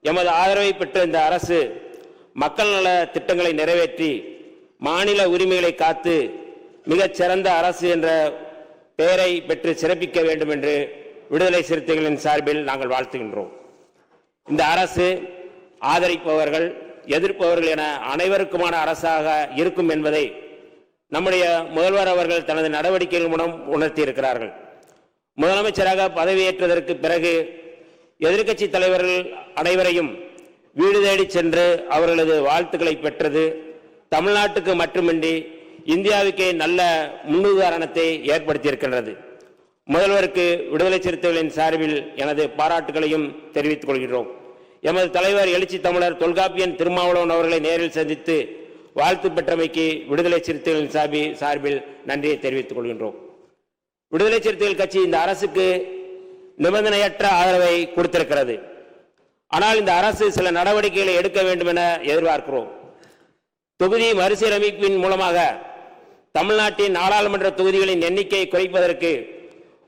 எமது ஆதரவை பெற்ற இந்த அரசு மக்கள் நல திட்டங்களை நிறைவேற்றி மாநில உரிமைகளை காத்து மிகச்சிறந்த அரசு என்ற பெயரை பெற்று சிறப்பிக்க வேண்டும் என்று விடுதலை சிறுத்தைகளின் சார்பில் நாங்கள் வாழ்த்துகின்றோம். இந்த அரசு ஆதரிப்பவர்கள் எதிர்ப்பவர்கள் என அனைவருக்குமான அரசாக இருக்கும் என்பதை நம்முடைய முதல்வர் அவர்கள் தனது நடவடிக்கைகள் மூலம் உணர்த்தியிருக்கிறார்கள். முதலமைச்சராக பதவியேற்றதற்கு பிறகு எதிர்க்கட்சி தலைவர்கள் அனைவரையும் வீடு தேடி சென்று அவர்களது வாழ்த்துக்களை பெற்றது தமிழ்நாட்டுக்கு மட்டுமின்றி இந்தியாவுக்கே நல்ல முன்னுதாரணத்தை ஏற்படுத்தியிருக்கின்றது. முதல்வருக்கு விடுதலை சிறுத்தைகளின் சார்பில் எனது பாராட்டுகளையும் தெரிவித்துக் கொள்கிறோம். எமது தலைவர் எழுச்சி தமிழர் தொல்காப்பியன் திருமாவளவன் அவர்களை நேரில் சந்தித்து வாழ்த்து பெற்றமைக்கு விடுதலை சிறுத்தைகளின் சார்பில் நன்றியை தெரிவித்துக் கொள்கின்றோம். விடுதலை சிறுத்தைகள் கட்சி இந்த அரசுக்கு நிபந்தனையற்ற ஆதரவை கொடுத்திருக்கிறது. ஆனால் இந்த அரசு சில நடவடிக்கைகளை எடுக்க வேண்டும் என எதிர்பார்க்கிறோம். தொகுதி மறுசீரமைப்பின் மூலமாக தமிழ்நாட்டின் நாடாளுமன்ற தொகுதிகளின் எண்ணிக்கையை குறைப்பதற்கு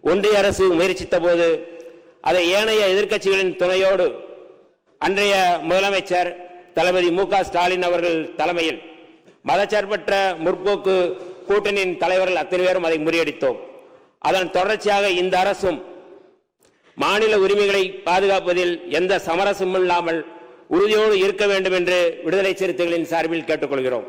ஒன்றிய அரசு முயற்சித்த போது அதை ஏனைய எதிர்க்கட்சிகளின் துணையோடு அன்றைய முதலமைச்சர் தளபதி மு.க. ஸ்டாலின் அவர்கள் தலைமையில் மதச்சார்பற்ற முற்போக்கு கூட்டணியின் தலைவர்கள் அத்தனை பேரும் அதை முறியடித்தோம். அதன் தொடர்ச்சியாக இந்த அரசும் மாநில உரிமைகளை பாதுகாப்பதில் எந்த சமரசமும் இல்லாமல் உறுதியோடு இருக்க வேண்டும் என்று விடுதலை சிறுத்தைகளின் சார்பில் கேட்டுக்கொள்கிறோம்.